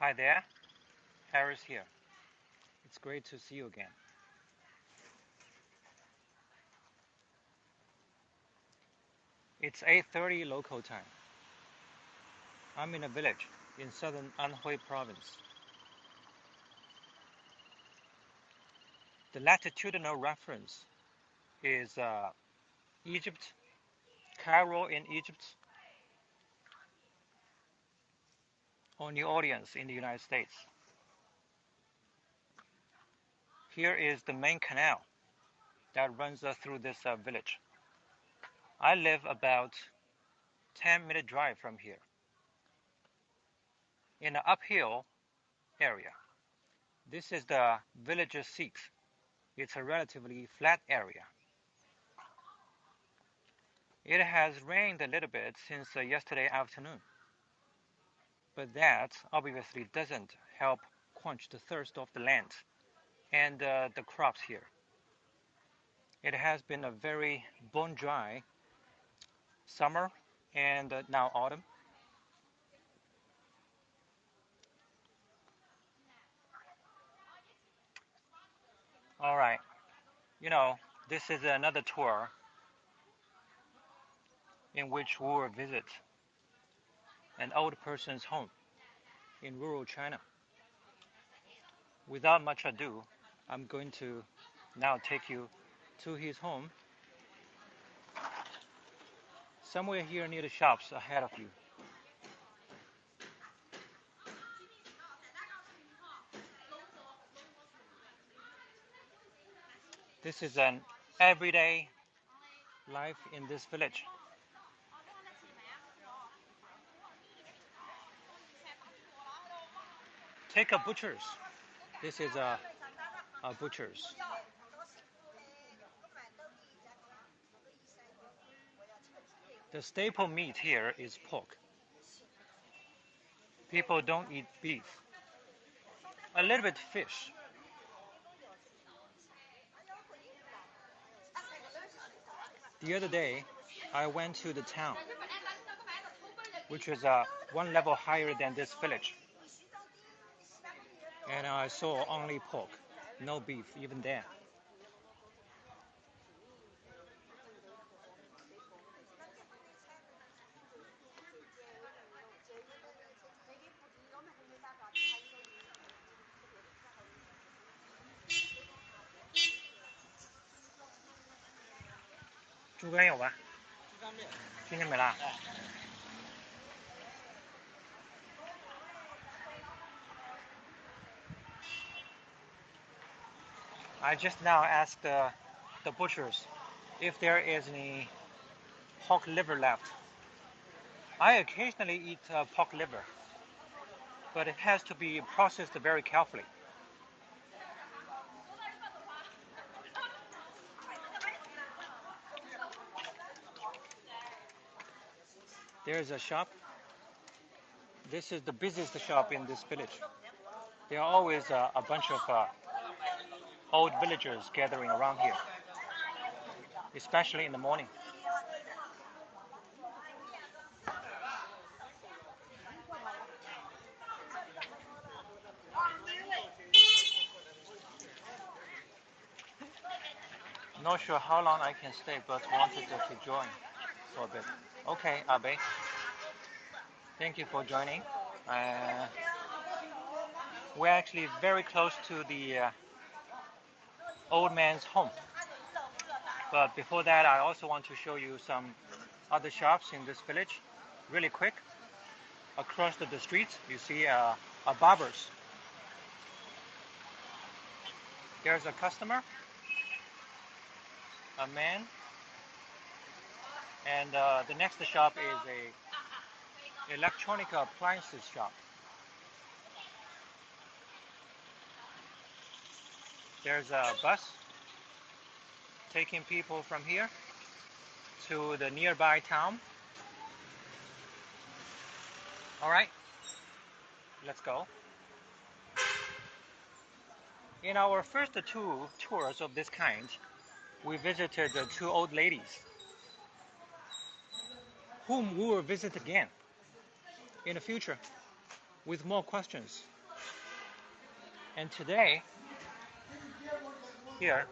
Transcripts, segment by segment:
Hi there, Harris here. It's great to see you again. It's 8:30 local time. I'm in a village in southern Anhui province. The latitudinal reference is Egypt, Cairo in Egypt, or New Orleans in the United States. Here is the main canal that runs through this village. I live about 10-minute drive from here in an uphill area. This is the village's seat. It's a relatively flat area. It has rained a little bit since yesterday afternoon, but that obviously doesn't help quench the thirst of the land and the crops here. It has been a very bone dry summer and now autumn. All right, this is another tour in which we will visit an old person's home in rural China. Without much ado, I'm going to now take you to his home, somewhere here near the shops ahead of you. This is an everyday life in this village. Take a butcher's. This is a butcher's. The staple meat here is pork. People don't eat beef. A little bit fish. The other day, I went to the town, which is one level higher than this village. And I saw only pork, no beef even there. I just now asked the butchers if there is any pork liver left. I occasionally eat pork liver, but it has to be processed very carefully. There's a shop. This is the busiest shop in this village. There are always a bunch of old villagers gathering around here, especially in the morning. Not sure how long I can stay, but wanted to join for a bit. Okay, Abe. Thank you for joining. We're actually very close to the old man's home. But before that, I also want to show you some other shops in this village, really quick. Across the street, you see a barber's. There's a customer, a man, and the next shop is a electronic appliances shop. There's a bus taking people from here to the nearby town. All right, let's go. In our first two tours of this kind, we visited two old ladies, whom we will visit again in the future with more questions And today, here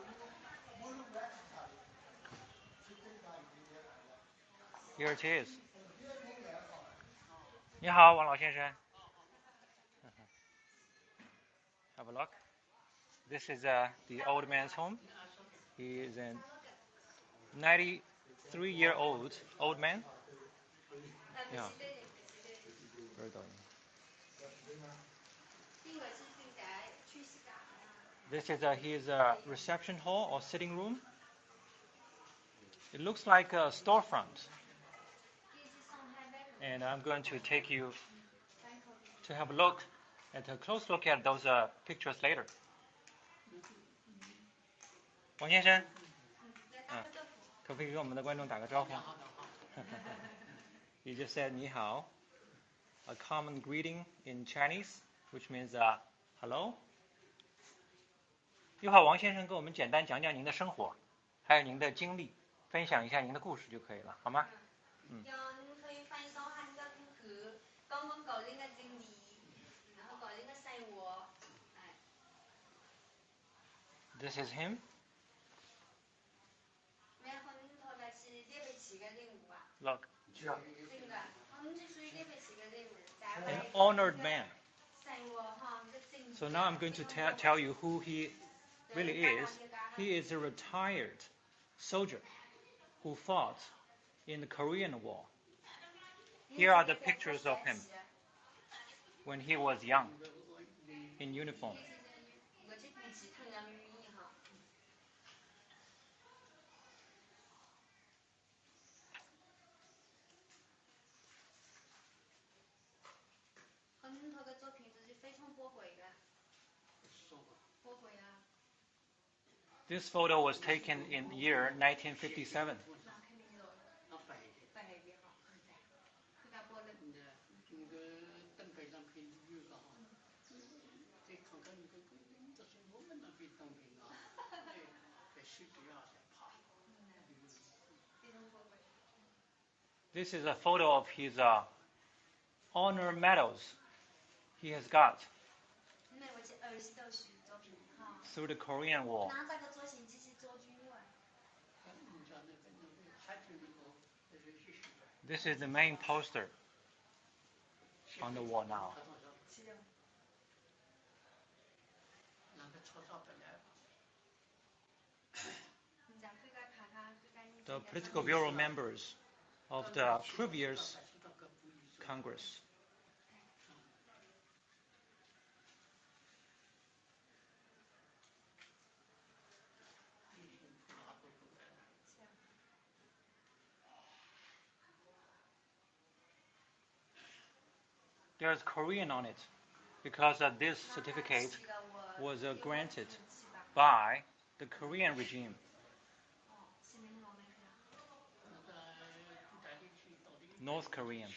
it is. 你好，王老先生。Have a look. This is the old man's home. He is a 93-year-old old man. Yeah. This is his reception hall or sitting room. It looks like a storefront. And I'm going to take you to have a look at a close look at those pictures later. 王先生，可不可以跟我们的观众打个招呼？He just said 你好, a common greeting in Chinese, which means hello. 一会儿王先生跟我们简单讲讲您的生活，还有您的经历，分享一下您的故事就可以了，好吗？嗯。This is him. Look. An honored man. So now I'm going to tell you who he really is. He is a retired soldier who fought in the Korean War. Here are the pictures of him when he was young, in uniform. This photo was taken in the year 1957. This is a photo of his honor medals he has got through the Korean War. This is the main poster on the wall now. The political bureau members of the previous Congress. There's Korean on it because this certificate was granted by the Korean regime. North Korean.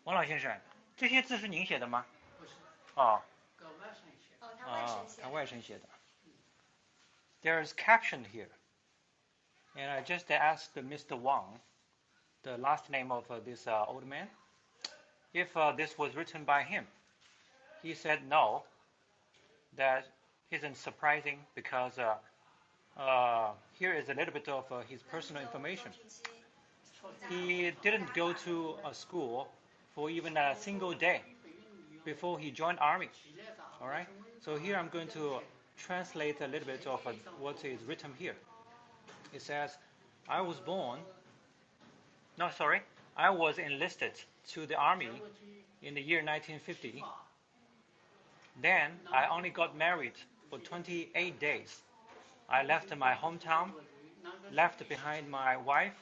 Wang 老先生，这些字是您写的吗？哦。他外甥写的。There's caption here, and I just asked Mr. Wang, the last name of this old man, if this was written by him. He said no. That isn't surprising because here is a little bit of his personal information. He didn't go to a school for even a single day before he joined army. All right. So here I'm going to translate a little bit of what is written here. It says, I was enlisted to the army in the year 1950. Then I only got married for 28 days. I left my hometown, left behind my wife,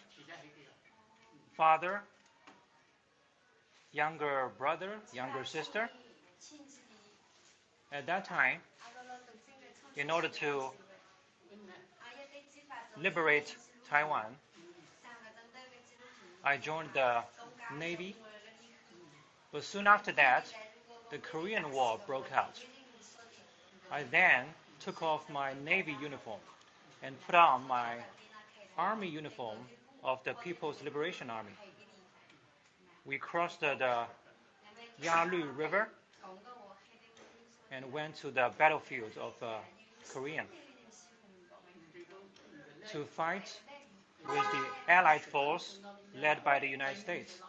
father, younger brother, younger sister. At that time, in order to liberate Taiwan, I joined the Navy. But soon after that, the Korean War broke out. I then took off my Navy uniform and put on my army uniform of the People's Liberation Army. We crossed the Yalu River and went to the battlefield of Korea to fight with the Allied force led by the United States.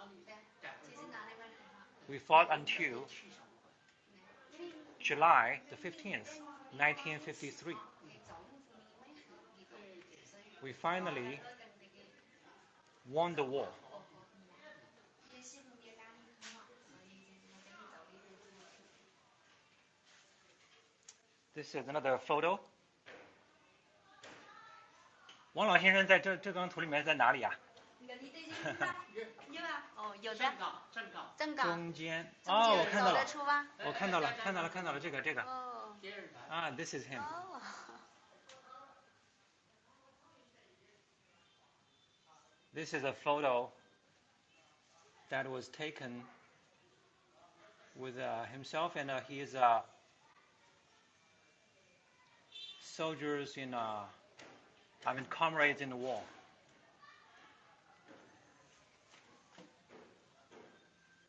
We fought until July the 15th, 1953. We finally won the war. This is another photo. 王老先生在这张图里面在哪里啊？正中间。哦，我看到了，我看到了这个。啊 ，This is him. This is a photo that was taken with himself and his soldiers comrades in the war.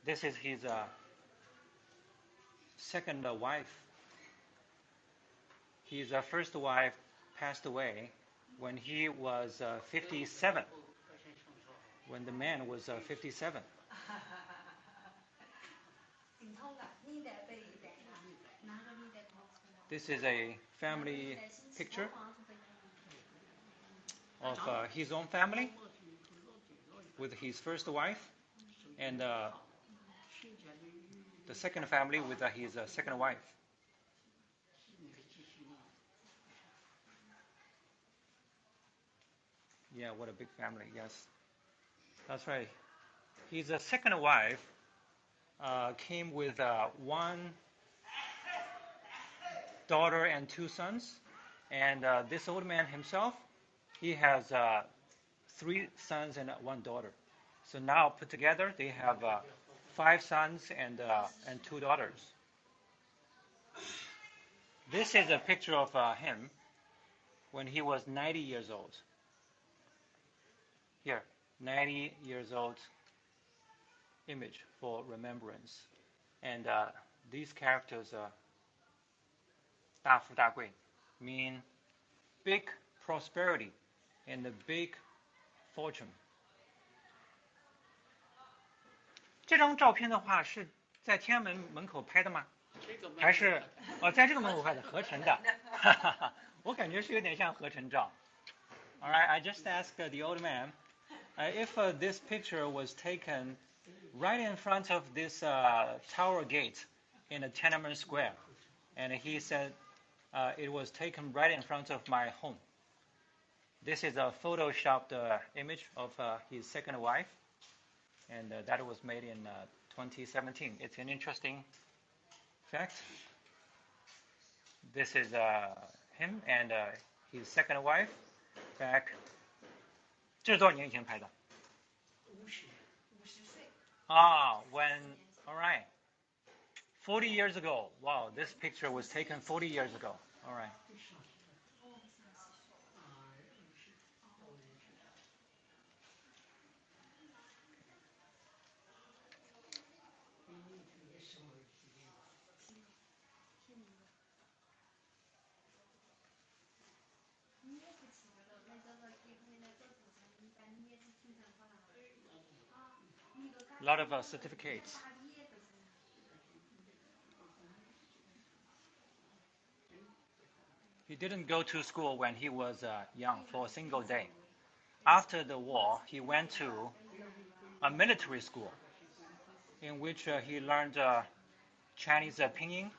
This is his second wife. His first wife passed away when he was 57. When the man was 57. This is a family picture of his own family with his first wife and the second family with his second wife. Yeah, what a big family, yes. That's right. His second wife came with one daughter and two sons. And this old man himself, he has 3 sons and 1 daughter. So now put together, they have 5 sons and 2 daughters. This is a picture of him when he was 90 years old. Here, 90 years old image for remembrance. And these characters, 大富大贵, mean big prosperity and a big fortune. 这张照片的话是在天安门门口拍的吗？还是在这个门口拍的合成的？我感觉是有点像合成照。All right, I just asked the old man if this picture was taken right in front of this tower gate in the Tiananmen Square, and he said it was taken right in front of my home. This is a photoshopped image of his second wife, and that was made in 2017. It's an interesting fact. This is him and his second wife back. 这是多少年以前拍的？ when, all right. 40 years ago. Wow, this picture was taken 40 years ago. All right. A lot of certificates. He didn't go to school when he was young for a single day. After the war, he went to a military school in which he learned Chinese pinyin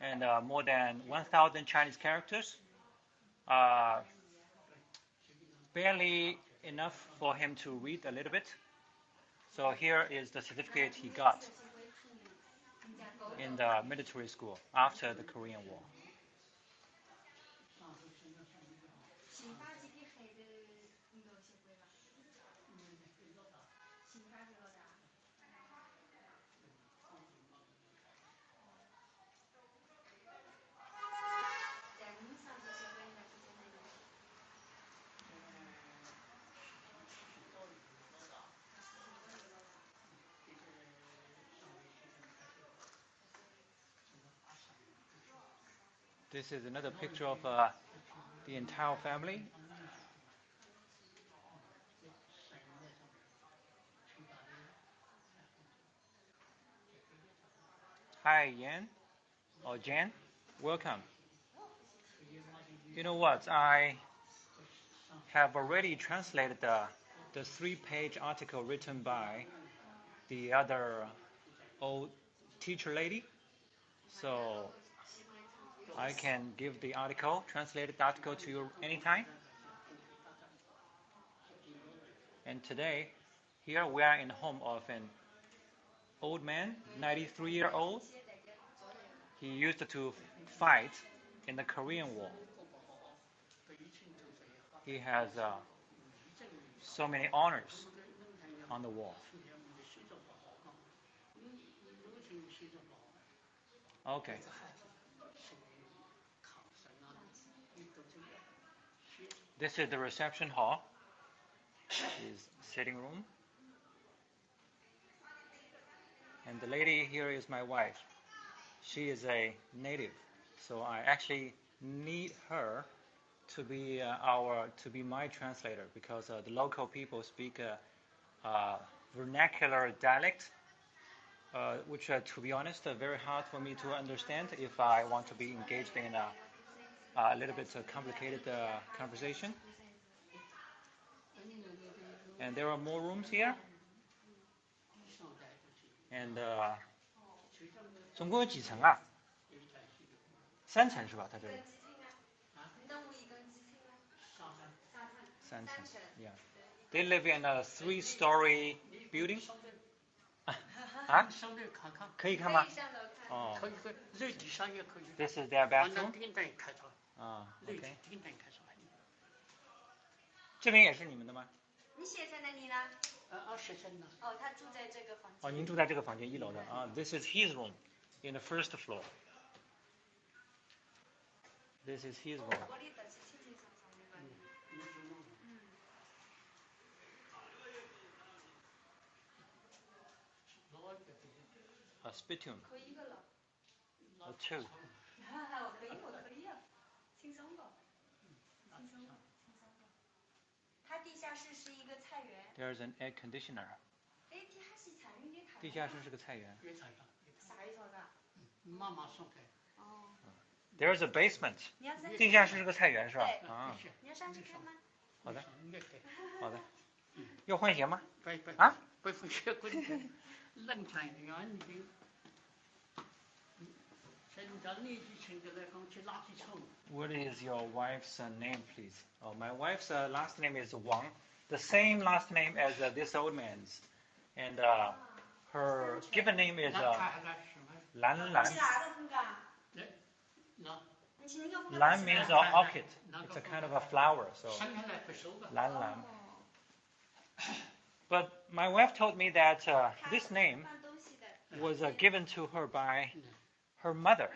and more than 1,000 Chinese characters. Barely enough for him to read a little bit. So here is the certificate he got in the military school after the Korean War. This is another picture of the entire family. Hi, Yan or Jan. Welcome. You know what? I have already translated the 3-page article written by the other old teacher lady. So I can give the article, translated article to you anytime. And today, here we are in the home of an old man, 93-year-old. He used to fight in the Korean War. He has so many honors on the wall. Okay. This is the reception hall. His sitting room. And the lady here is my wife. She is a native, so I actually need her to be my translator because the local people speak vernacular dialect, which to be honest, very hard for me to understand if I want to be engaged in a little bit complicated conversation. And there are more rooms here. And 总共有几层啊？3层是吧？它这里。3层 ，Yeah. They live in a 3-story building. 啊？可以看吗？哦。可以，最底上也可以。This is their bathroom. 顶灯开着。啊 ，OK。顶灯开着。这边也是你们的吗？你写在哪里呢？写在哪？哦，他住在这个房间。哦，您住在这个房间1楼的啊。This is his room in the first floor. This is his room. A spittoon. A 2. There's an air conditioner. 地下室是个菜园。妈妈送给。There's a basement. 地下室是个菜园是吧？啊。你要上去看吗？好的。好的。要换鞋吗？啊？不换鞋，冷场呀，你就。What is your wife's name, please? Oh, my wife's last name is Wang, the same last name as this old man's, and her given name is Lan Lan. Lan means orchid. It's a kind of a flower, so Lan Lan. But my wife told me that this name was given to her by her mother,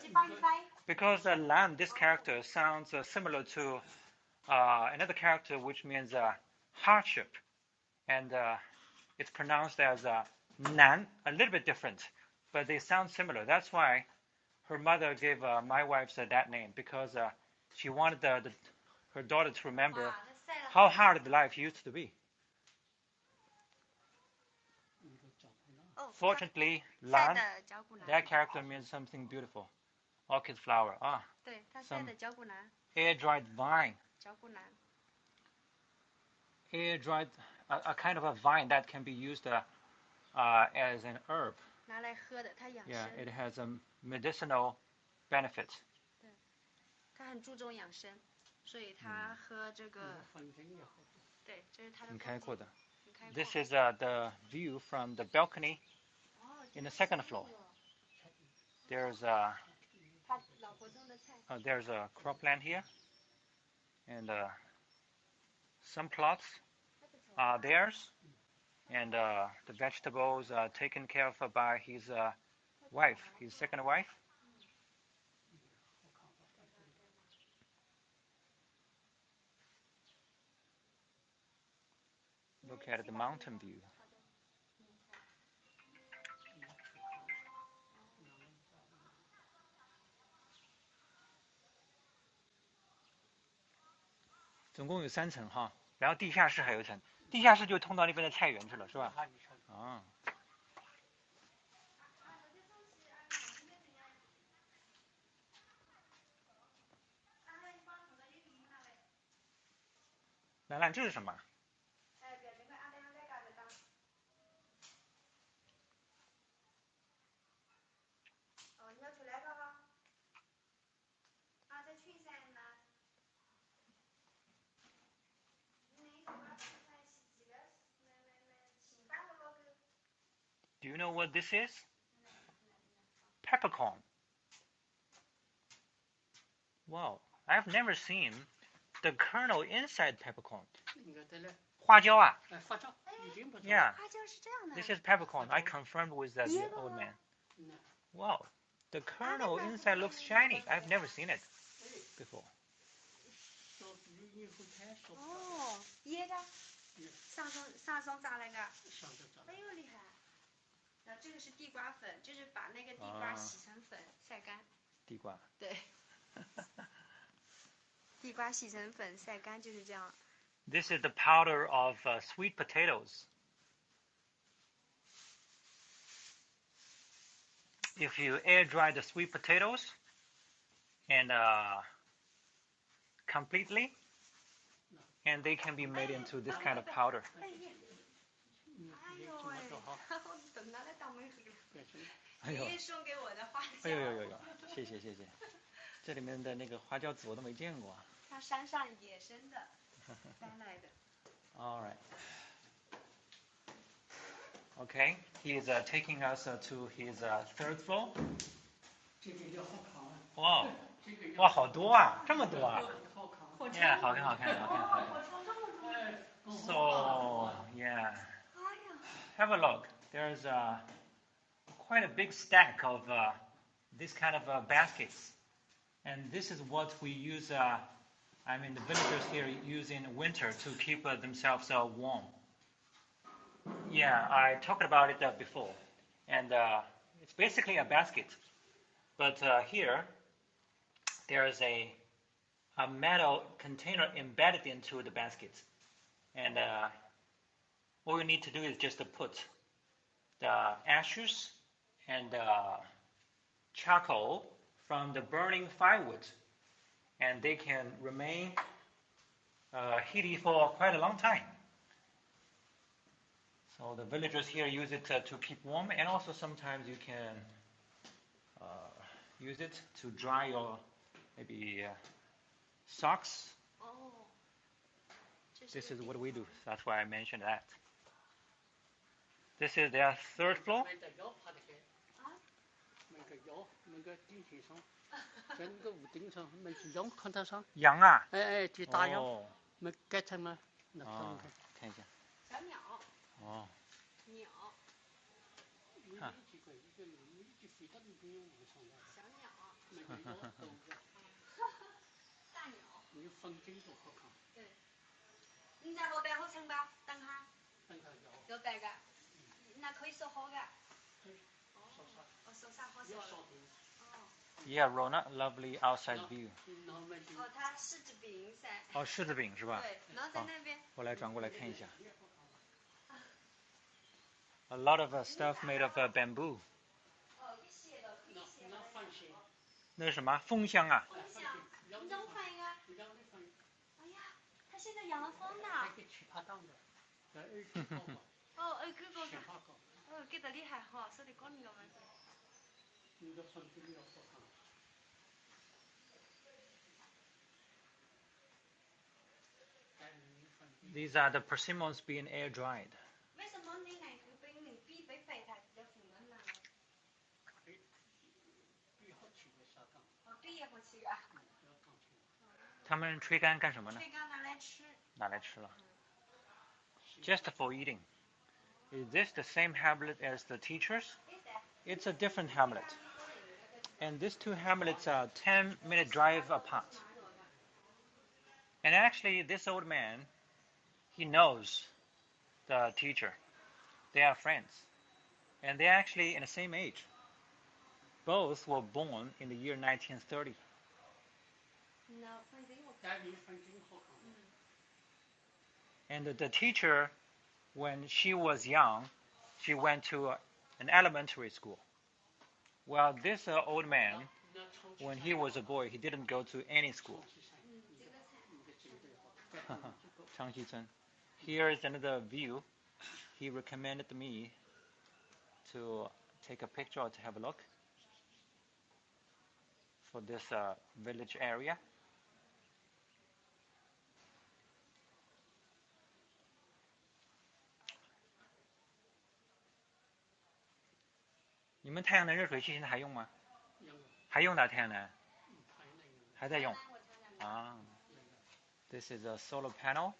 because Lan, this character, sounds similar to another character which means hardship, and it's pronounced as Nan, a little bit different, but they sound similar. That's why her mother gave my wife that name, because she wanted her daughter to remember how hard the life used to be. Fortunately, Lan, that character means something beautiful. Orchid flower. Some air-dried vine. Air-dried, a kind of a vine that can be used as an herb. Yeah, it has a medicinal benefit. This is the view from the balcony in the second floor. There's a cropland here, and some plots are theirs, and the vegetables are taken care of by his wife, his second wife. Look at the mountain view. 总共有3层哈，然后地下室还有一层，地下室就通到那边的菜园去了，是吧？啊。兰兰，这是什么？Do you know what this is? Peppercorn. Wow, I've never seen the kernel inside peppercorn. 花椒啊 Yeah, this is peppercorn. I confirmed with the old man. Wow, the kernel inside looks shiny. I've never seen it before. 哦，椰的，上松炸那个，哎呦厉害！然后这个是地瓜粉，就是把那个地瓜洗成粉，晒干。地瓜。对。地瓜洗成粉，晒干就是这样。This is the powder of sweet potatoes. If you air dry the sweet potatoes and completely, and they can be made into this kind of powder. 哎呦喂，我等他来当门口了。哎呦，爷爷送给我的花椒。哎呦呦呦呦，谢谢谢谢。这里面的那个花椒籽我都没见过。它山上野生的，摘来的。All right. Okay, he is taking us to his third floor. 这个要好看啊！哇，哇，好多啊，这么多啊！好看。Yeah, 好看好看好看好看。So yeah, have a look. There's quite a big stack of this kind of baskets, and this is what we use. I mean, the villagers here use in winter to keep themselves warm. Yeah, I talked about it before, and it's basically a basket, but here there is a metal container embedded into the basket, and all you need to do is just to put the ashes and charcoal from the burning firewood, and they can remain heated for quite a long time. So the villagers here use it to keep warm, and also sometimes you can use it to dry your maybe socks. Oh. This is what we do. That's why I mentioned that. This is their third floor. 那个腰，那个顶顶上，在那个屋顶上，那是羊看台上。羊啊。哎，这大羊，哦。那改成了，那看一下。小鸟。哦。鸟。啊。小鸟。那个腰都是。大鸟。那个风景多好看。对。你在后边好长吧？等下。等下要带个，那可以烧好的。烧啥？烧啥好烧的？哦。Yeah, Rona, lovely outside view. 哦，它柿子饼噻。哦，柿子饼是吧？对，然后在那边。我来转过来看一下。A lot of stuff made of bamboo. 那是什么？蜂箱啊？蜂箱，你让我翻一个。哎呀，他现在养了蜂呢。哦，耳狗狗。哦，给的厉害哈，说的高你了吗？你的风景要好看。These are the persimmons being air dried. 为什么你那个饼能比被白它比较丰润呢？比好吃的啥干？哦，比也好吃啊。他们吹干干什么呢？吹干拿来吃。拿来吃了。Just for eating. Is this the same hamlet as the teachers? It's a different hamlet. And these two hamlets are 10-minute drive apart. And actually, this old man, he knows the teacher. They are friends. And they're actually in the same age. Both were born in the year 1930. And the teacher, when she was young, she went to an elementary school. Well, this old man, when he was a boy, he didn't go to any school. 长溪村. Here is another view. He recommended me to take a picture or to have a look for this village area.你们太阳能热水器现在还用吗？还用的太阳能？还在用。啊。This is a solar panel,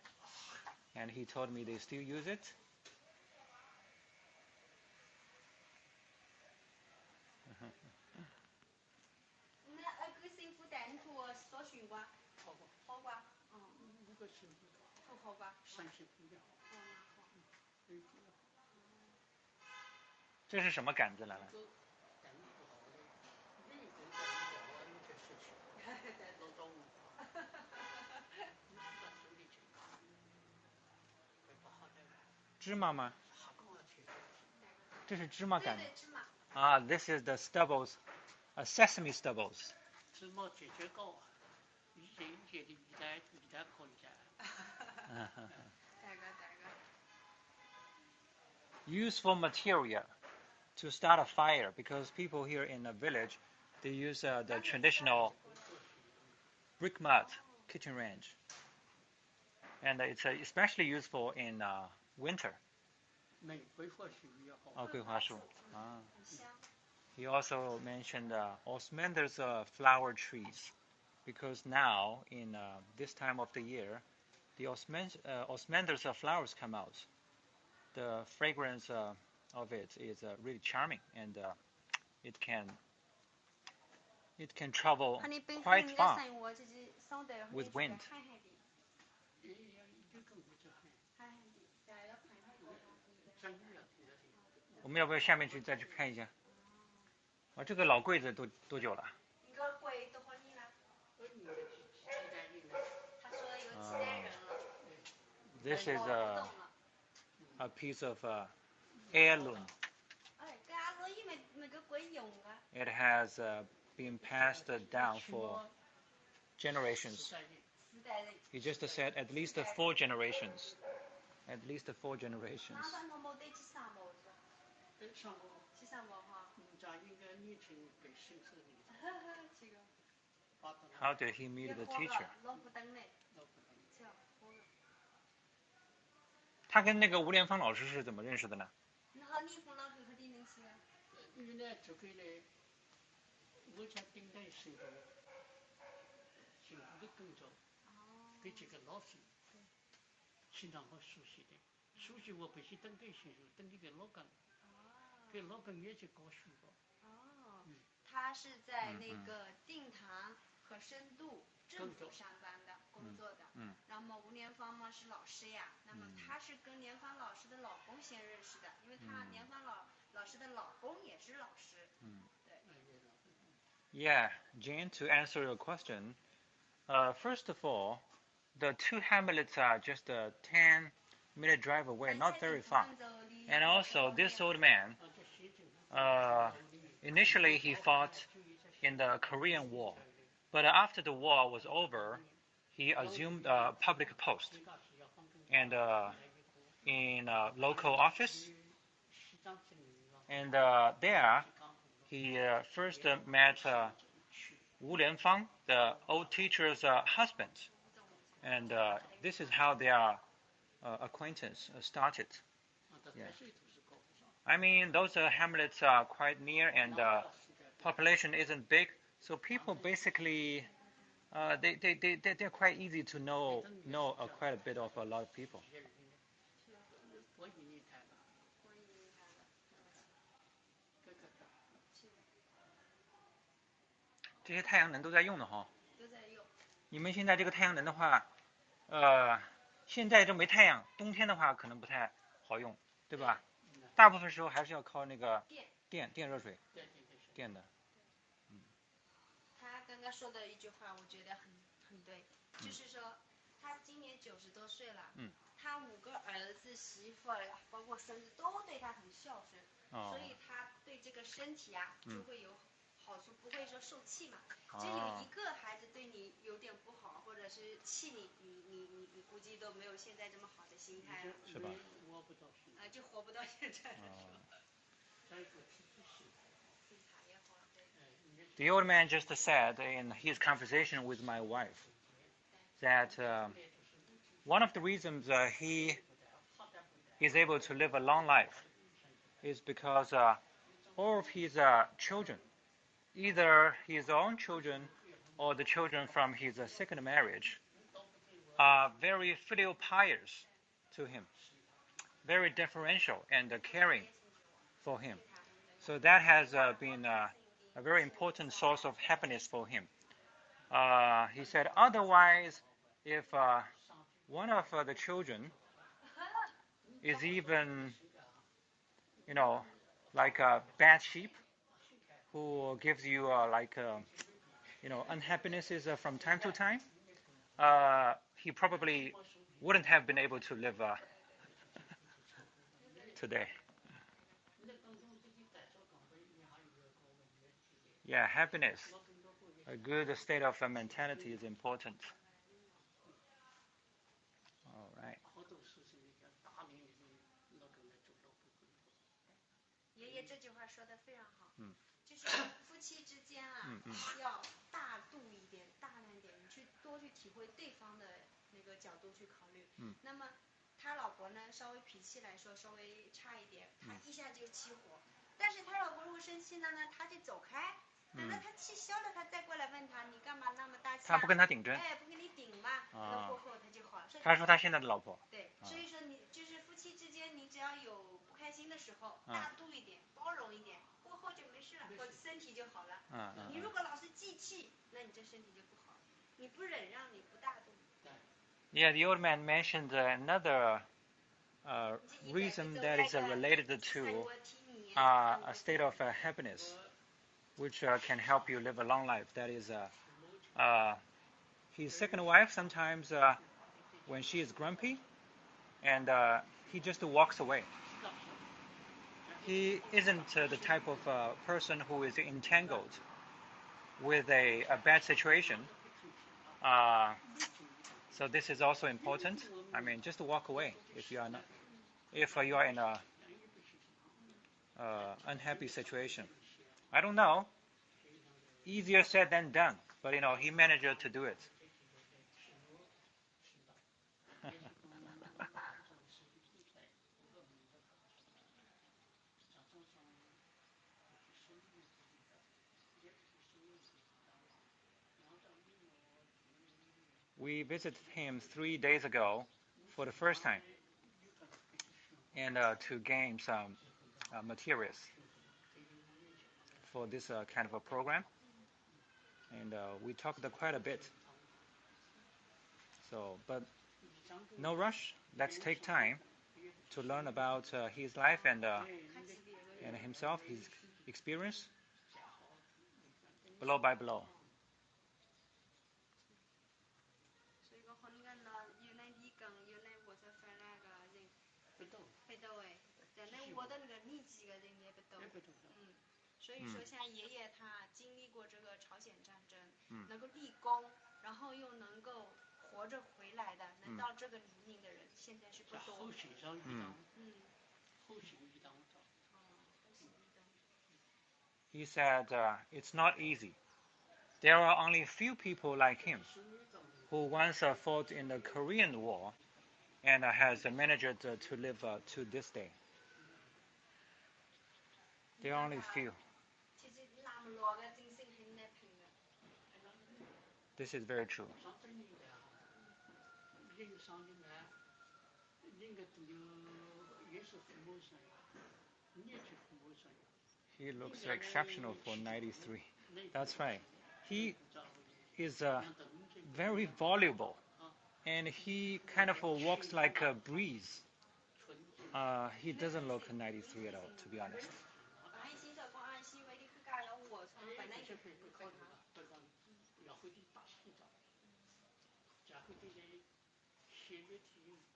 and he told me they still use it. 那个师傅带你去搜寻过？好过。那个是不好过。山西不了。这是什么杆子来了？芝麻吗？这是芝麻杆子。啊 ，This is the stubbles, sesame stubbles. 芝麻节节高，以前的鱼蛋可以噻。Useful material to start a fire because people here in the village, they use the traditional brick mud kitchen range, and it's especially useful in winter. 桂花树也好。哦，桂花树啊。He also mentioned osmanthus flower trees, because now in this time of the year, the osmanthus flowers come out. The fragrance of it is really charming, and it can travel quite far with wind. 我们要不要下面去再去看一下？啊，这个老柜子多久了？一个柜多少年了？他说有7代人了。This is a piece of heirloom. It has been passed down for generations. He just said at least 4 generations. At least 4 generations. How did he meet the teacher? 他跟那个吴连芳老师是怎么认识的呢？原来这个呢，我家顶戴辛苦的工作，给这个老师经常好熟悉的，熟悉我不是等给辛苦，等这个老干，给老干也去搞书包。他是在那个定堂和深度政府上班的工作的，然后吴连芳嘛是老师呀，那么他是跟连芳老师的老公先认识的，因为他连芳老师的老公也是老师。对。Yeah, Jane, to answer your question, first of all, the 2 hamlets are just a 10-minute drive away, not very far. And also, this old man, initially he fought in the Korean War, but after the war was over, he assumed a public post and in a local office. And there, he first met Wu Lianfang, the old teacher's husband. And this is how their acquaintance started. Yeah. I mean, those hamlets are quite near, and population isn't big, so people basically they're quite easy to know quite a bit of a lot of people. 这些太阳能都在用的哈。都在用。你们现在这个太阳能的话，现在这没太阳，冬天的话可能不太好用，对吧？大部分时候还是要靠那个电热水，电的。他刚刚说的一句话，我觉得很对，就是说他今年90多岁了，他5个儿子媳妇儿呀，包括孙子都对他很孝顺，所以他对这个身体啊就会有好处，不会说受气嘛。就有一个孩子对你有点不好，或者是气你估计都没有现在这么好的心态了，是吧？就活不到现在的时候。The old man just said in his conversation with my wife that one of the reasons he is able to live a long life is because all of his children, either his own children or the children from his second marriage, are very filial pious to him, very deferential and caring for him. So that has been a very important source of happiness for him. He said, otherwise, if one of the children is even, like a bad sheep who gives you unhappinesses from time to time, he probably wouldn't have been able to live today. Yeah, happiness, a good state of mentality is important. All right. 爷爷这句话说的非常好，就是夫妻之间啊，要大度一点，大量一点，你多去体会对方的那个角度去考虑。那么他老婆呢，稍微脾气来说稍微差一点，他一下就起火。但是他老婆如果生气了呢，他就走开，等到他气消了，他再过来问他，你干嘛那么大气？他不跟他顶针，不跟你顶嘛，那过后他就好了。他说他现在的老婆。对，所以说你就是夫妻之间，你只要有不开心的时候，大度一点，包容一点，过后就没事了，或者身体就好了。你如果老是记气，那你这身体就不好。你不忍让，你不大度。Yeah, the old man mentioned another reason that is related to a state of happiness, which can help you live a long life. That is, his second wife sometimes, when she is grumpy, and he just walks away. He isn't the type of person who is entangled with a bad situation. So this is also important. I mean, just walk away if you are in a unhappy situation. I don't know. Easier said than done, but he managed to do it. We visited him 3 days ago for the first time, and to gain some materials for this kind of a program. And we talked quite a bit. So, but no rush. Let's take time to learn about his life and himself, his experience, blow by blow. 所以说，像爷爷他经历过这个朝鲜战争，能够立功，然后又能够活着回来的，能到这个年龄的人，现在是不多。He said it's not easy. There are only a few people like him who once fought in the Korean War and has managed to live to this day. There are only a few. This is very true. He looks exceptional for 93. That's right. He is very voluble, and he kind of walks like a breeze. He doesn't look 93 at all, to be honest.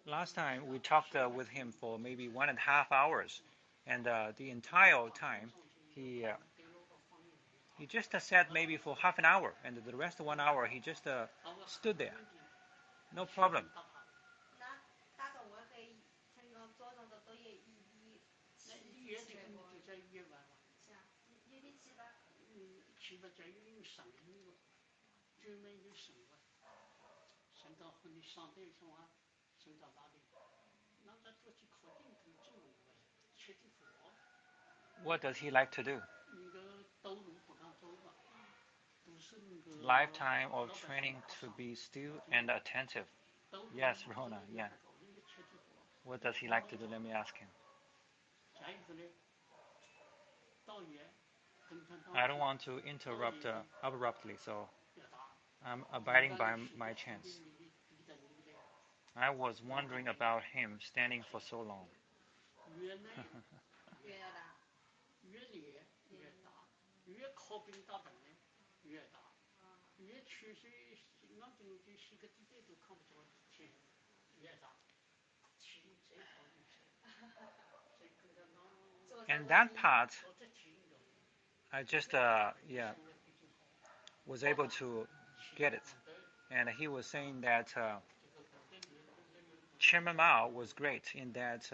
Last time we talked with him for maybe 1.5 hours, and the entire time he just sat maybe for half an hour, and the rest of 1 hour he just stood there, no problem. 那大概我可以成功早上的作业一也就在夜晚嘛。是啊，有点起吧。起吧在有上瘾了，专门有上了，上到和你上台上啊，上到哪里？那他做起考定可以做了，吃的活。What does he like to do? 那个道路不让走吧。Lifetime of training to be still and attentive. Yes, Rona, yeah. What does he like to do? Let me ask him. I don't want to interrupt abruptly, so I'm abiding by my chance. I was wondering about him standing for so long. 越大。越烈越大，越靠近大灯的越大，越缺水，俺这个洗个地带都看不着天，越大。And that part, I just was able to get it, and he was saying that Chairman Mao was great in that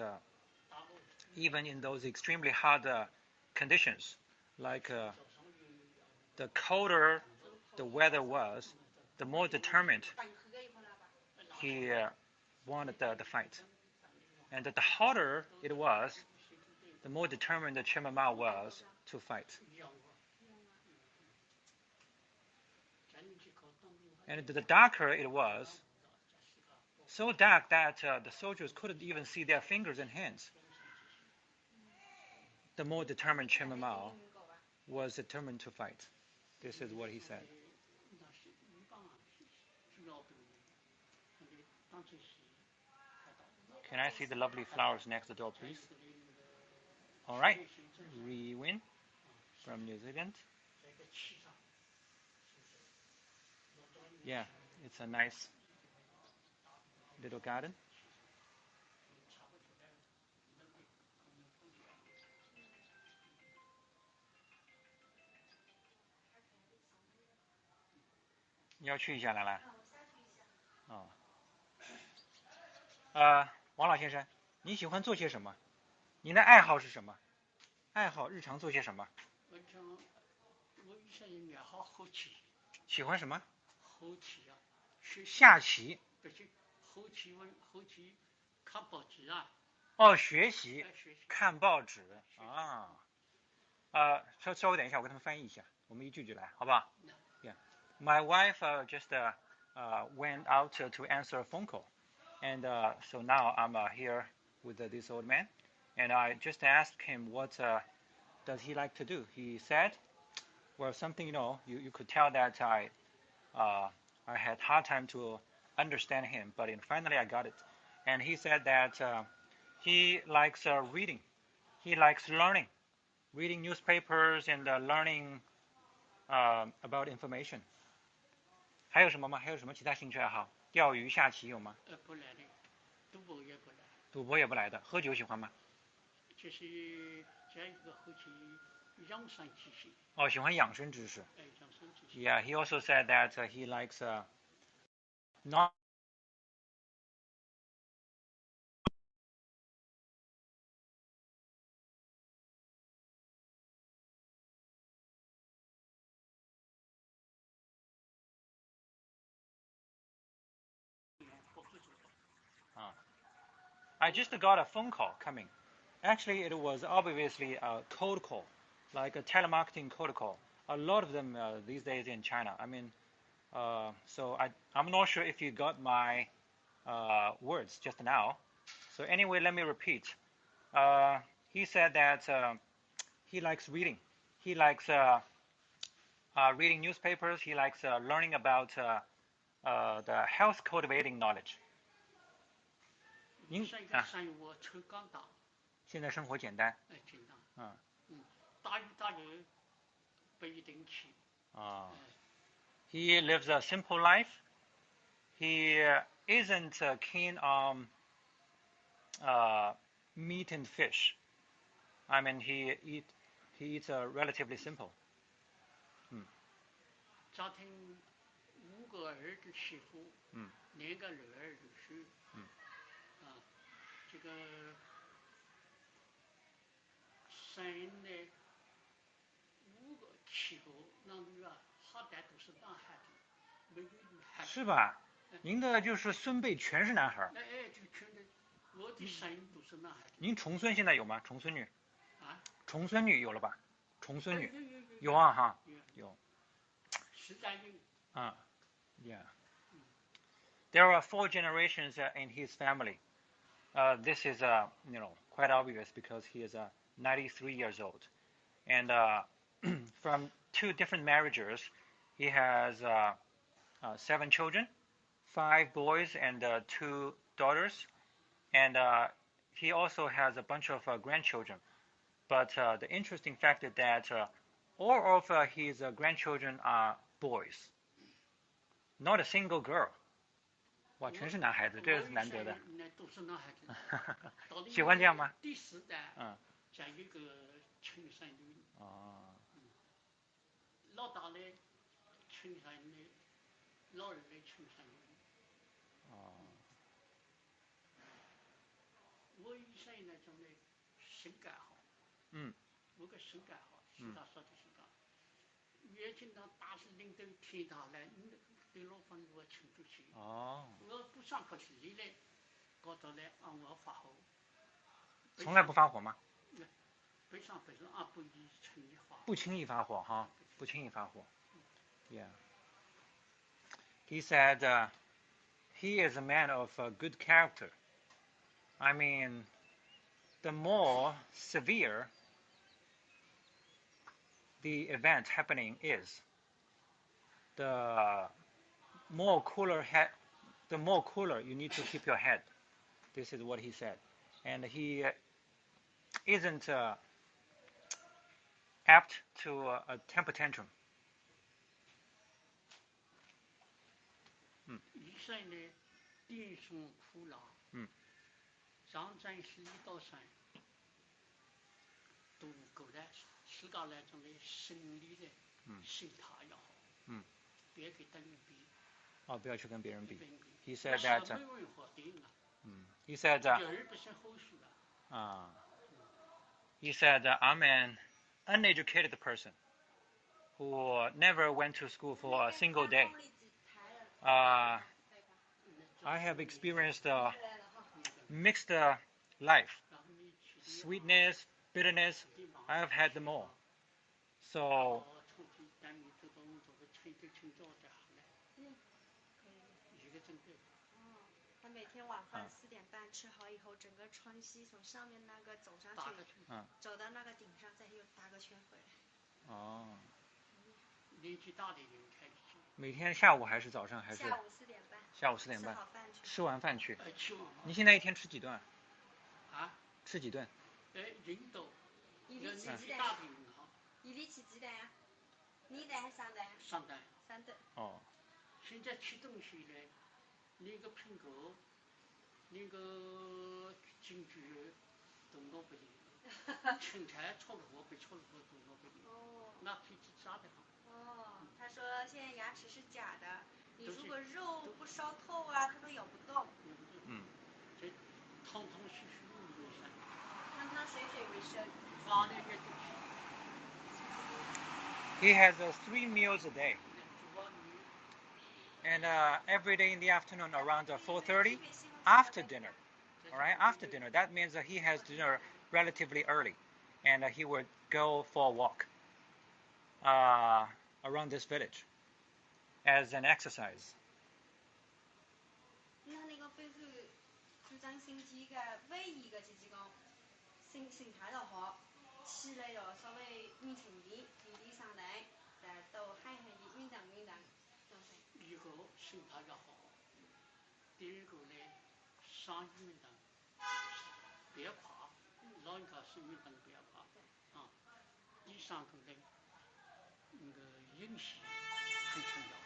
even in those extremely hot conditions, like the colder the weather was, the more determined he wanted the fight. And the hotter it was, the more determined the Chairman Mao was to fight. And the darker it was, so dark that the soldiers couldn't even see their fingers and hands, the more determined Chairman Mao was determined to fight. This is what he said. Can I see the lovely flowers next door, please? All right, Rewin from New Zealand. Yeah, it's a nice little garden. You要去一下来了。王老先生，你喜欢做些什么？您的爱好是什么？爱好日常做些什么？我以前也好好奇。喜欢什么？好奇啊。下棋。不是，好奇看报纸啊。哦，学习，看报纸啊。稍微等一下，我给他们翻译一下，我们一句句来，好不好 ？Yeah, my wife just went out to answer a phone call, and so now I'm here with this old man, and I just asked him what does he like to do. He said, well, something you could tell that I had hard time to understand him, but finally I got it, and he said that he likes reading, he likes learning. Reading newspapers and learning about information. 还有什么吗？还有什么其他兴趣爱好？钓鱼、下棋有吗？不来的，赌博也不来。赌博也不来的。喝酒喜欢吗？就是这一个后期养生知识。哦，喜欢养生知识。养生知识。Yeah, he also said that he likes not. I just got a phone call coming. Actually, it was obviously a cold call, like a telemarketing cold call. A lot of them these days in China. I mean, so I'm not sure if you got my words just now. So anyway, let me repeat. He said that he likes reading. He likes reading newspapers. He likes learning about the health cultivating knowledge. 现在生活简单。简单。大鱼大肉不一定吃。He lives a simple life. he isn't keen on meat and fish. I mean, he eats relatively simple. 家庭5个儿子媳妇，2个女儿女婿，这个生的5个7个男女啊，好歹都是男孩子，没有女孩子。是吧？您的就是孙辈全是男孩。哎，这个全的，我的孙都是男孩子。您重孙现在有吗？重孙女？啊？重孙女有了吧？重孙女有啊哈，有。实在有。Yeah. There are 4 generations in his family. This is quite obvious because he is 93 years old, and from 2 different marriages, he has 7 children, 5 boys and 2 daughters, and he also has a bunch of grandchildren. But the interesting fact is that all of his grandchildren are boys, not a single girl. 哇，全是男孩子，这是难得的。那都是男孩子。喜欢这样吗？第4代，再一个亲生女。老大的亲生的，老二的亲生女。我以前那种的性格好。我个性格好，其他说的性格。越经常大事情都听他来，对老方我听不起。我不上课去理嘞，搞到来按我发火。从来不发火吗？非常不轻易发火。不轻易发火哈，不轻易发火。Yeah. He said he is a man of good character. I mean, the more severe the event happening is, the more cooler you need to keep your head. This is what he said, and he isn't apt to a temper tantrum. 以前呢，顶上苦辣，上山是1到3，都够了。自家来讲的生理的心态要好，别给别人比。不要去跟别人比。He said that. He said. He said I'm an uneducated person who never went to school for a single day. I have experienced a mixed life, sweetness, bitterness. I have had them all. So. 他每天晚饭4点半吃好以后，整个川西从上面那个走上去，走到那个顶上，再又搭个圈回来。年纪大的人开始。每天下午还是早上还是？下午4点半。下午4点半。吃完饭去。你现在一天吃几顿？吃几顿？人多。一里起几顿？一里起几顿呀？2顿还是3顿？3顿。3顿。现在吃东西呢，那个苹果，那个金桔都拿不赢，青菜炒了锅被炒了锅都拿不赢。那脾气炸的很。他说现在牙齿是假的，你如果肉不烧透啊，他都咬不动。这汤汤水水为生。汤汤水水为生。发的这东西。He has 3 meals a day. And every day in the afternoon around 4:30 after dinner. All right, after dinner. That means that he has dinner relatively early, and he would go for a walk around this village as an exercise. 那个非是主张身体的唯一个就是讲心态要好，起来了稍微运轻点，地上来，再多喊喊的运动。一个心态要好，第二个呢，上运动别夸，老人家是运动别夸，第三个呢，那个饮食很重要，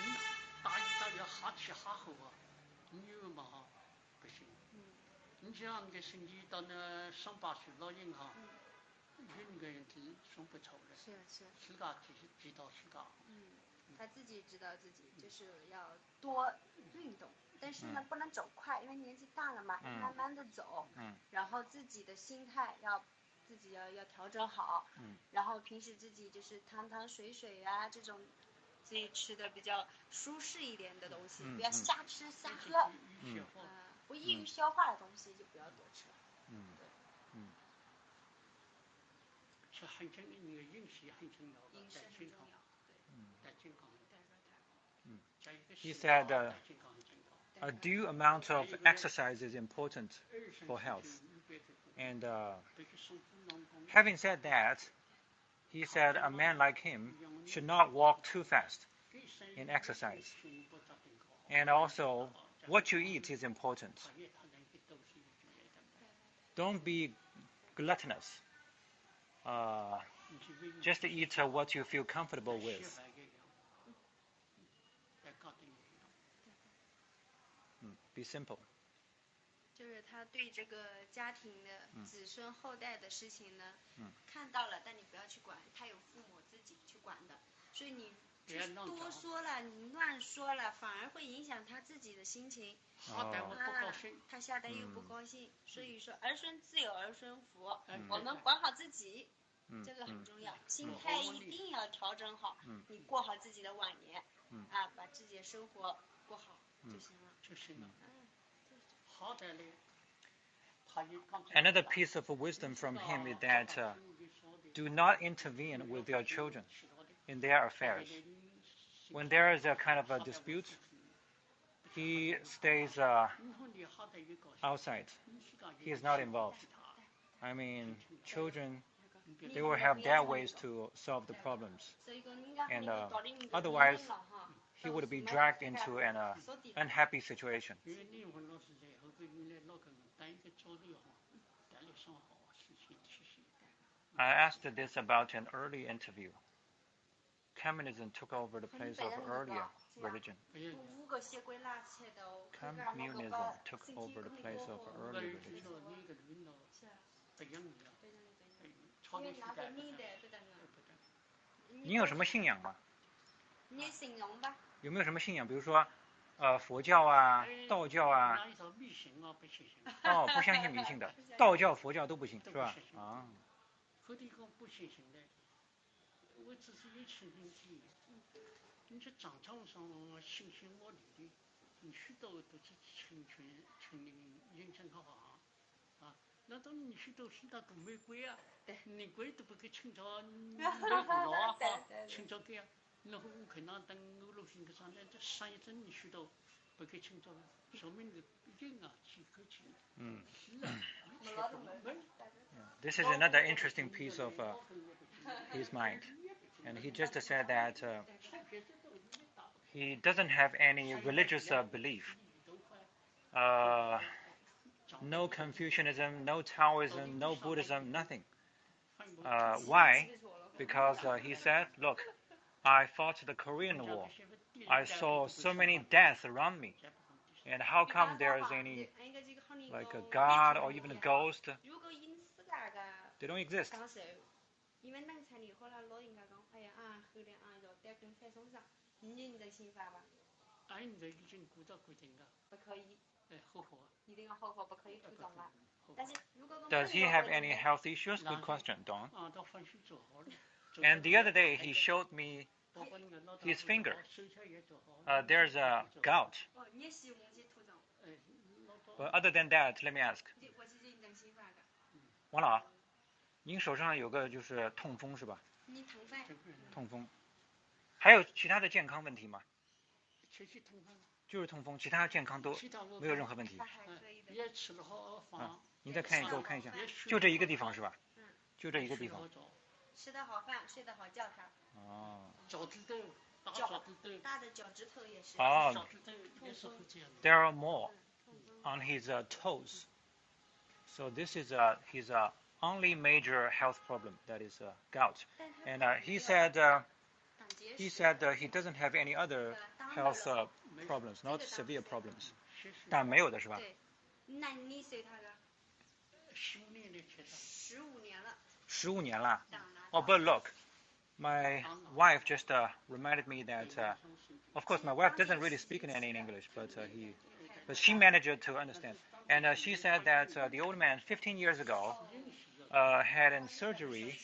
你大鱼大肉要哈气哈后啊，你有嘛哈不行。你像那个身体到那上班去老银行，有那个人是送不出来。是。自家知道自家。他自己知道自己就是要多运动，但是呢不能走快，因为年纪大了嘛，要慢慢的走。然后自己的心态自己要调整好。然后平时自己就是汤汤水水啊这种，自己吃的比较舒适一点的东西，不要瞎吃瞎喝。不易于消化的东西就不要多吃了。是很重要，那个饮食很重要，饮食很重要，带健康。He said a due amount of exercise is important for health. And having said that, he said a man like him should not walk too fast in exercise. And also, what you eat is important. Don't be gluttonous. Just eat what you feel comfortable with. Be simple. 就是他对这个家庭的子孙后代的事情呢，看到了，但你不要去管，他有父母自己去管的，所以你多说了，你乱说了，反而会影响他自己的心情。他下代又不高兴，所以说儿孙自有儿孙福，我们管好自己，这个很重要，心态一定要调整好，你过好自己的晚年，把自己的生活过好就行了。Another piece of wisdom from him is that do not intervene with your children in their affairs. When there is a kind of a dispute, he stays outside. He is not involved. I mean, children, they will have their ways to solve the problems. And otherwise, he would be dragged into an unhappy situation. I asked this about an early interview. Communism took over the place of earlier religion. Communism took over the place of earlier religion. 你有什么信仰吗？你形容吧。有没有什么信仰？比如说，佛教啊、道教啊。哦，不相信迷信的，道教、佛教都不信，是吧？啊。和这个不信神的，我只是有亲身体验。你在战场上信心我力的，你许多都是群里人生好啊。那当你许多其他都没鬼啊，你鬼都不给清朝没胡了啊，清朝给啊。然后我看那等欧陆星个上那这山一阵你许多不给清朝了，说明的人啊几可亲。This is another interesting piece of his mind. And he just said that he doesn't have any religious belief. No Confucianism, no Taoism, no Buddhism, nothing. Why? Because he said, look, I fought the Korean War. I saw so many deaths around me. And how come there is any, like a god or even a ghost? They don't exist. 因为能参与后来老人家讲，哎呀后来要带跟快送上，你认这想法吧？你这已经鼓捣规定了。不可以。后火。一定要后火，不可以涂装了。但是如果 Does he have any health issues? Good question, Don. And the other day he showed me his finger. There's a gout. But other than that, let me ask. 王老，您手上有个就是痛风是吧？痛风，还有其他的健康问题吗？就是痛风，其他健康都没有任何问题。你再看给我看一下，就这一个地方是吧？就这一个地方。吃得好饭，睡得好觉他。哦。脚趾头，大的脚趾头也是。哦。There are more on his toes. So this is his only major health problem, that is gout. And he said he doesn't have any other health problems, not 这个 severe 当 problems. 学习但没有的是吧？对，那你随他的15年的去的， 15年了， 15年了。当然。 Oh, but look, my wife just reminded me that, of course, my wife doesn't really speak any English, but she managed to understand. And she said that the old man 15 years ago had a surgery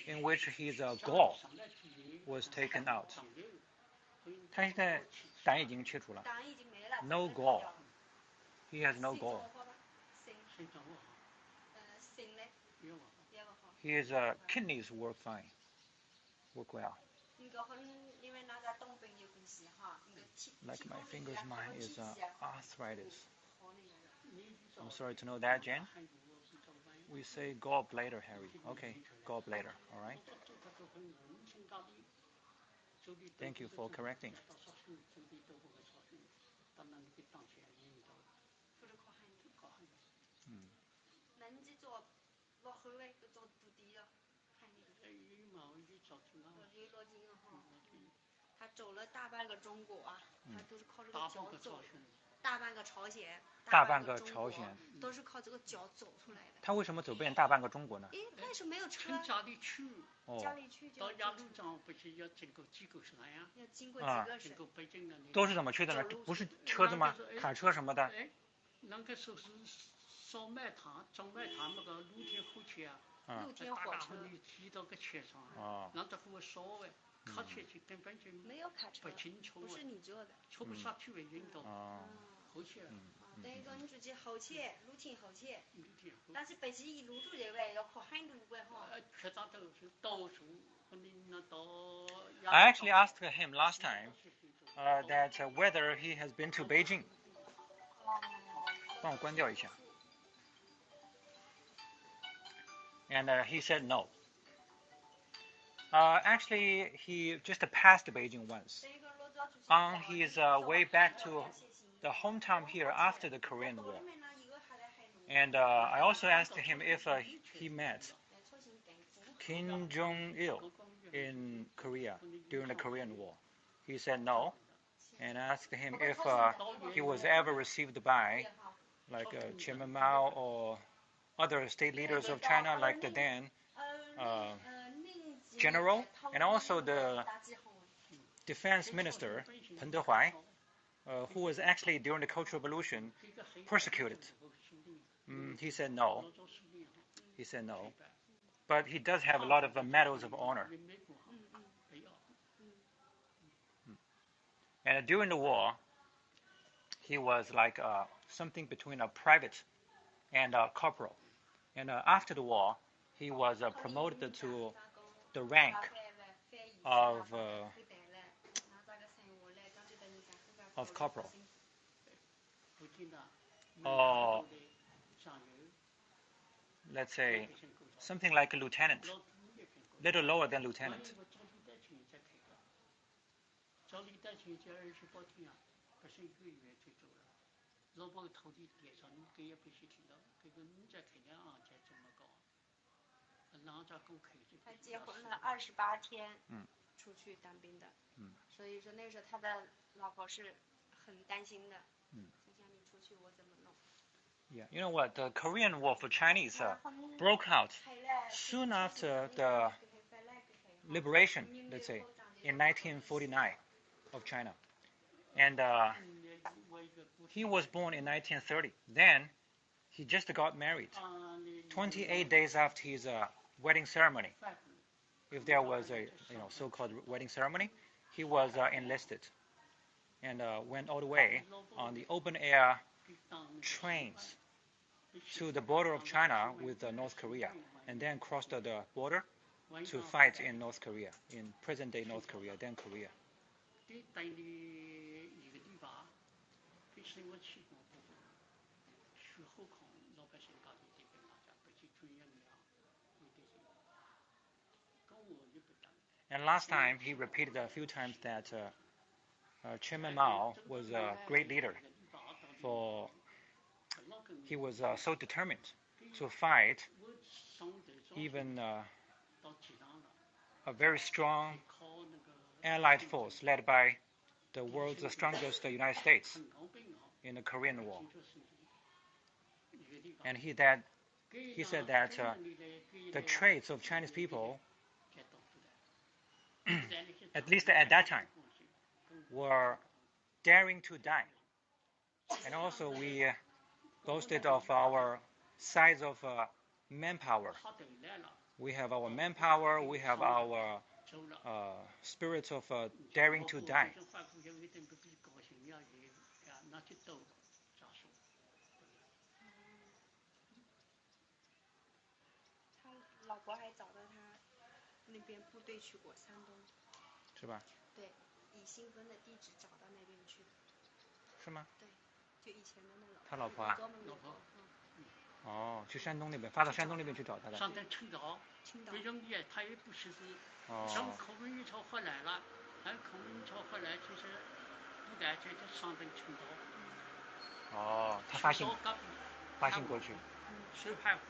in which his gall was taken out. 他现在胆已经切除了。胆已经没了。 No gall. He has no 心 gall. 脏好吧？心，心脏不好，心嘞也不好。也不好。 His kidneys work fine, work well. 那个很，因为那个东北有关系哈，那个体 Like my 体 fingers, 功能 mine 体 is 系啊 arthritis. 好那个。 I'm sorry to know that, Jen. We say gallbladder, Harry. Okay, gallbladder. All right. Thank you for correcting. 或者靠喊你，搞很多。那你这做落后嘞，都做不低了，喊你。羽毛你找去哪？有落筋了哈。他走了大半个中国啊，他都是靠这个大脚走半个朝。鲜，大半个朝鲜，大半个中国朝鲜都是靠这个脚走出来的。他为什么走遍大半个中国呢？因为那时候没有车，从家里去，家里去就到鸭绿江不是要经过几个省呀？要经过几个省经，过北京那里。都是怎么去的呢？不是车子吗？卡车什么的？哎，那个时候是烧麦糖，种麦糖那个露天火车啊，露天火车你提到个车上，让他给我烧哎，卡车去根本就没有卡车，不清楚，不是你坐的，坐不下去了，晕倒。后去了。等于说你自己后去，路停后去，但是北京一路住这边要靠很路的哈。车站都是到处，你那到。I actually asked him last time that whether he has been to Beijing. 帮我关掉一下。And he said no. Actually, he just passed Beijing once. On his way back to the hometown here after the Korean War. And I also asked him if he met Kim Jong-il in Korea during the Korean War. He said no. And I asked him if he was ever received by like Chairman Mao or other state leaders of China like the then general and also the defense minister Peng Dehuai, who was actually during the Cultural Revolution persecuted. He said no. He said no. But he does have a lot of medals of honor. And during the war, he was like something between a private and a corporal. And after the war, he was promoted to the rank of corporal. Or let's say something like a lieutenant, little lower than lieutenant. 找你带钱这28天啊，不是1个月就走了。老婆头的脸上，你也不是听到，这个你在看见啊，这怎么搞？哪家公开就。他结婚了28天，出去当兵的，所以说那时候他的老婆是很担心的，就像你出去我怎么弄？ Yeah, you know what? The Korean War for Chinese broke out soon after the liberation, let's say, in 1949 of China. And he was born in 1930. Then he just got married. 28 days after his wedding ceremony, if there was a so-called wedding ceremony, he was enlisted and went all the way on the open-air trains to the border of China with North Korea, and then crossed the border to fight in North Korea, in present-day North Korea, then Korea. And last time he repeated a few times that Chairman Mao was a great leader, for he was so determined to fight even a very strong allied force led by the world's strongest United States in the Korean War. And he said that the traits of Chinese people, at least at that time, were daring to die. And also we boasted of our size of manpower. We have our manpower, we have our spirit of daring to die. 他老婆还找到他那边部队去过山东，是吧？对，以新婚的地址找到那边去的。是吗？对，就以前的那个。他老婆啊？老婆。哦，去山东那边，发到山东那边去找他的。上到青岛，为什么呢？他也不是像孔文玉朝回来了，孔文玉朝回来就是不但就上到青岛。哦，他发信过去。水排湖，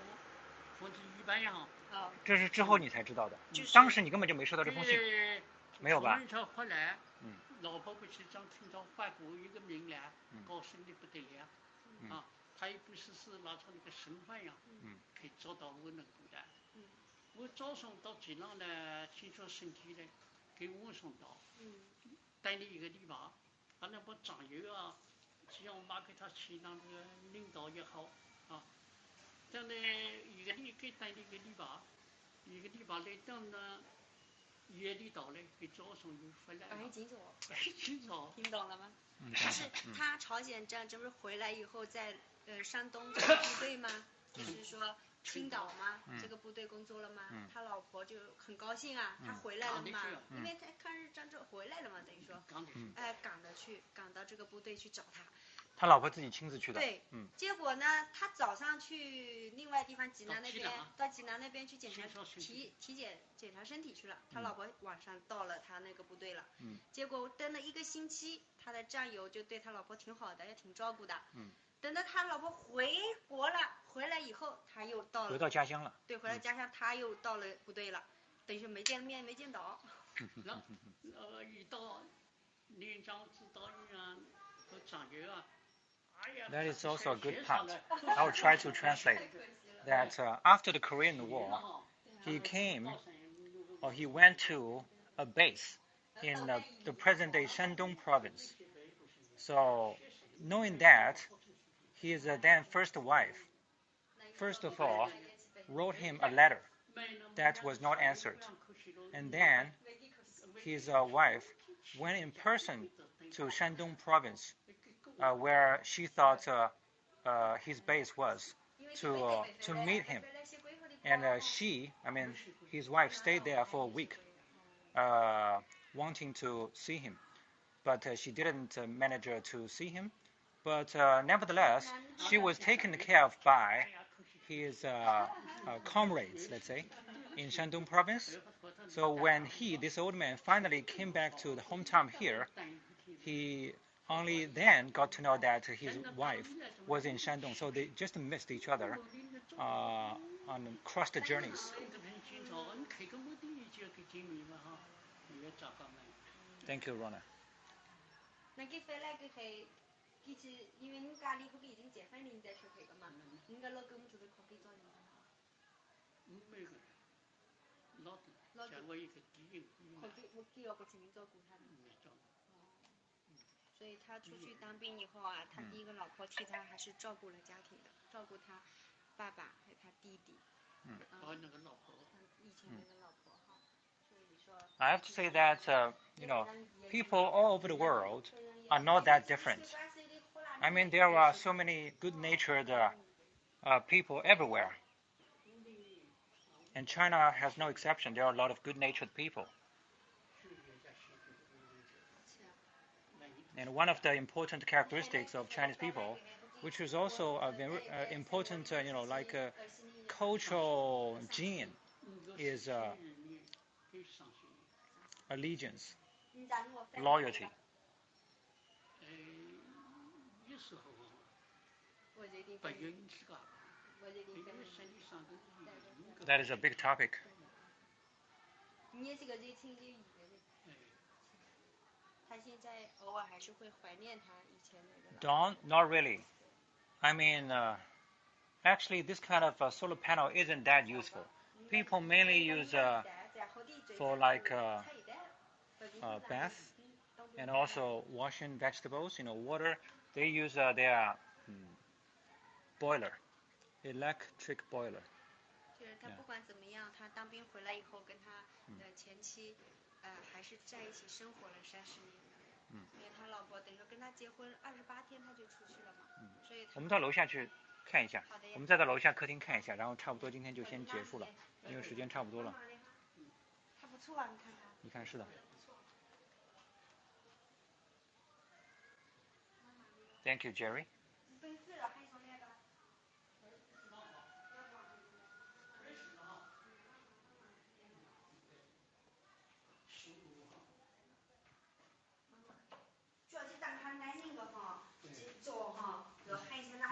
或者一般样。这是之后你才知道的，当时你根本就没收到这封信。没有吧？孔文玉朝回来，老婆不是将青岛划过一个名来，高兴的不得了，啊。他也不是拿出那个身份呀，可以找到我那个古代。我早上到济南呢，听说身体呢，给我送到，待了1个礼拜，他那把酱油啊，只要买给他去那个领导也好啊，这样呢给待了1个礼拜，1个礼拜来等呢，夜里到了，给早上又回来了。今早。今早。听懂了吗？就是他朝鲜战争不是回来以后在山东这个部队吗？就是说青岛吗？这个部队工作了吗？他老婆就很高兴啊，他回来了嘛，因为他抗日战争回来了嘛，等于说，赶到这个部队去找他。他老婆自己亲自去的。对，结果呢，他早上去另外地方济南那边，到济南那边去检查身体去了。他老婆晚上到了他那个部队了。结果等了1个星期，他的战友就对他老婆挺好的，也挺照顾的。等到他老婆回国了，回来以后他又回到家乡了。对，回到家乡他又到了部队了，等于说没见面没见到。一到连长指导员和战友啊。That is also a good part. I will try to translate that after the Korean War, he went to a base in the present-day Shandong province. So, knowing that, his then first wife, first of all, wrote him a letter that was not answered. And then his wife went in person to Shandong province, where she thought his base was, to meet him. And his wife stayed there for a week, wanting to see him. But she didn't manage to see him. But nevertheless, she was taken care of by his comrades, let's say, in Shandong province. So when this old man, finally came back to the hometown here, he only then got to know that his wife was in Shandong. So they just missed each other on crossed journeys. Thank you, Rona. 那佢回来佢係，因為你家裡佢已經結婚了，你再去佢噶嘛？你個老公唔做得可以找你嗎？沒個，老的，我一個弟弟。我給我個親人照顧他的。所以他出去當兵以後啊，他第1個老婆替他還是照顧了家庭的，照顧他爸爸和他弟弟。那個老婆。以前那個老婆哈，所以說。I have to say that people all over the world are not that different. I mean, there are so many good-natured people everywhere. And China has no exception. There are a lot of good-natured people. And one of the important characteristics of Chinese people, which is also a very important, like a cultural gene, is allegiance, loyalty. That is a big topic. 他现在偶尔还是会怀念他以前那个。Don't, not really. I mean, actually, this kind of solar panel isn't that useful. People mainly use for like bath and also washing vegetables. Water. They use their boiler, electric boiler. 就是他不管怎么样，他当兵回来以后，跟他的前妻，还是在一起生活了30年的。因为他老婆等于说跟他结婚28天他就出去了嘛，所以我们到楼下去看一下，我们再到楼下客厅看一下，然后差不多今天就先结束了，因为时间差不多了。他不错啊，你看他。你看是的。Thank you, Jerry.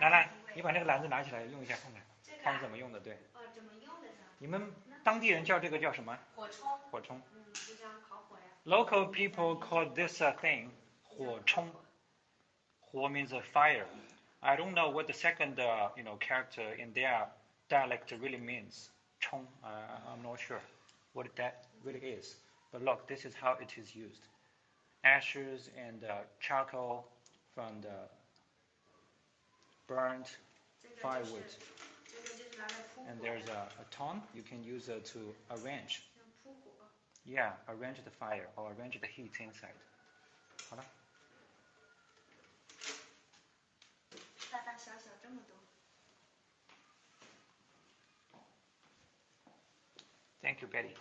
来，你把那个篮子拿起来用一下看看，看是怎么用的。对。怎么用的？你们当地人叫这个叫什么？火冲。火冲。就像烤火呀。Local people call this thing 火冲。火 means a fire. I don't know what the second character in their dialect really means. 冲 I'm not sure what that really is. But look, this is how it is used. Ashes and charcoal from the burnt firewood. And there's a tongue you can use to arrange. Yeah, arrange the fire or arrange the heat inside. 好了。大大小小这么多。Thank you, Betty.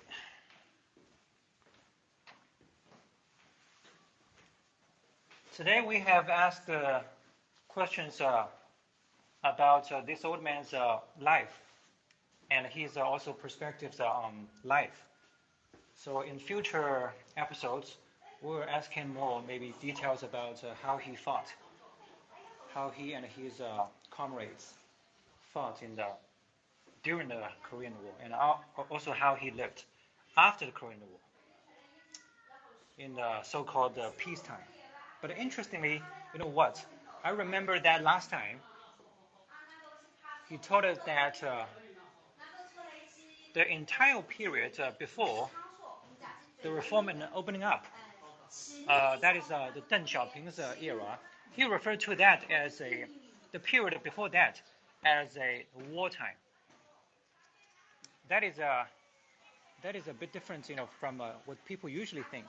Today we have asked questions about this old man's life and his also perspectives on life. So in future episodes, we'll ask him more maybe details about how he fought, how he and his comrades fought during the Korean War, and also how he lived after the Korean War in the so-called peacetime. But interestingly, you know what? I remember that last time he told us that the entire period before the reform and opening up, that is the Deng Xiaoping's era, he referred to that as the period before that as a wartime. That is a bit different, from what people usually think.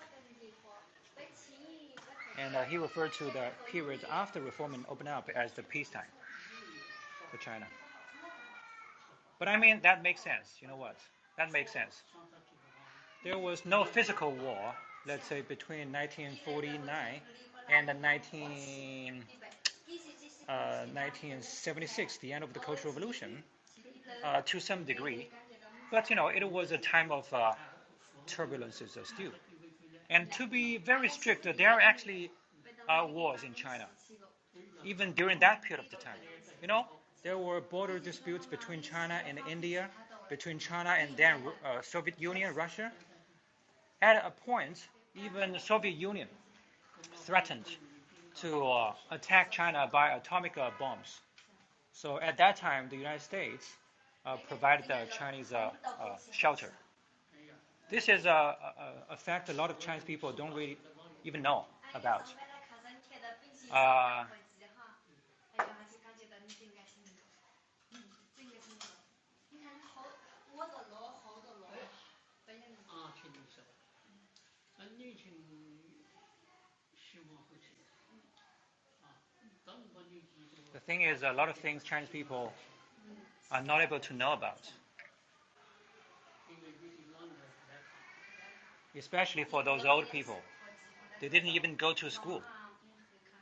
And he referred to the period after reform and opening up as the peacetime for China. But I mean, that makes sense. You know what? That makes sense. There was no physical war, let's say, between 1949 and 1976, the end of the Cultural Revolution, to some degree. But, it was a time of turbulences still. And to be very strict, there are actually wars in China, even during that period of the time. There were border disputes between China and India, between China and then Soviet Union, Russia. At a point, even the Soviet Union threatened to attack China by atomic bombs. So at that time, the United States provided the Chinese shelter. This is a fact a lot of Chinese people don't really even know about. The thing is, a lot of things Chinese people are not able to know about. Especially for those old people. They didn't even go to school.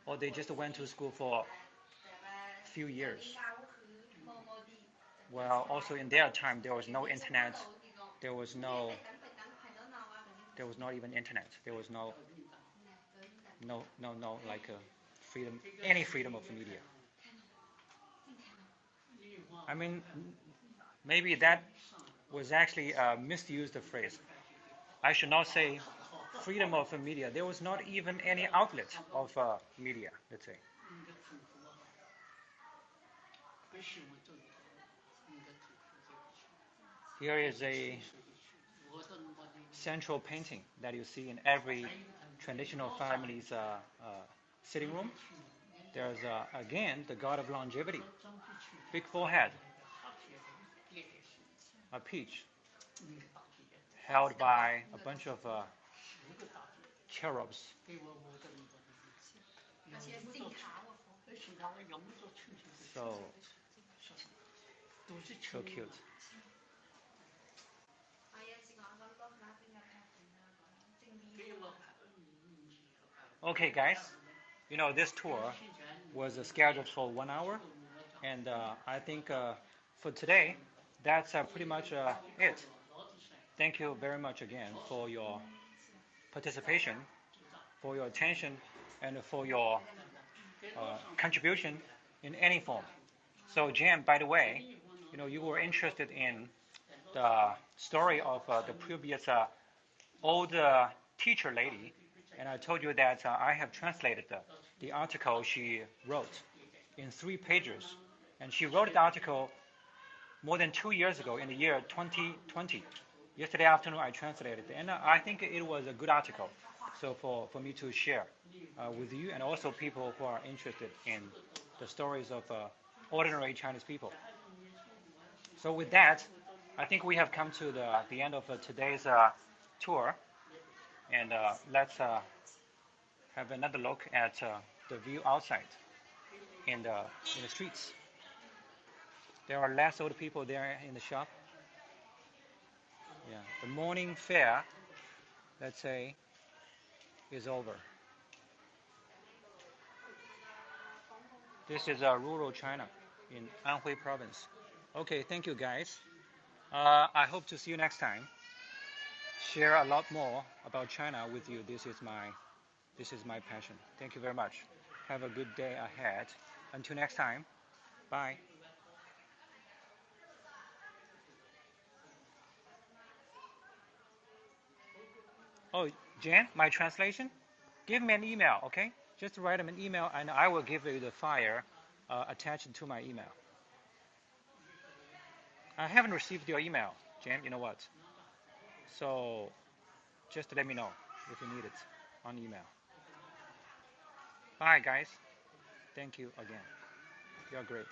Or they just went to school for a few years. Well, also in their time, there was no internet. There was not even internet. There was no like freedom, any freedom of media. I mean, maybe that was actually a misused phrase. I should not say freedom of media. There was not even any outlet of media, let's say. Here is a central painting that you see in every traditional family's sitting room. There's again the god of longevity, big forehead, a peach held by a bunch of cherubs. So cute. Okay, guys, you know this tour was scheduled for 1 hour, and I think for today that's pretty much it. Thank you very much again for your participation, for your attention, and for your contribution in any form. So, Jan, by the way, you know you were interested in the story of the previous old teacher lady, and I told you that I have translated the article she wrote in 3 pages, and she wrote the article more than 2 years ago in the year 2020. Yesterday afternoon I translated it, and I think it was a good article. So for me to share with you and also people who are interested in the stories of ordinary Chinese people. So with that, I think we have come to the end of today's tour, and let's have another look at the view outside in the streets. There are less old people there in the shop. Yeah, the morning fair, let's say, is over. This is rural China in Anhui province. Okay, thank you guys. I hope to see you next time. Share a lot more about China with you. This is my passion. Thank you very much. Have a good day ahead. Until next time. Bye. Oh, Jan, my translation? Give me an email, okay? Just write them an email and I will give you the file attached to my email. I haven't received your email, Jan, you know what? So just let me know if you need it on email. Bye, guys. Thank you again. You're great.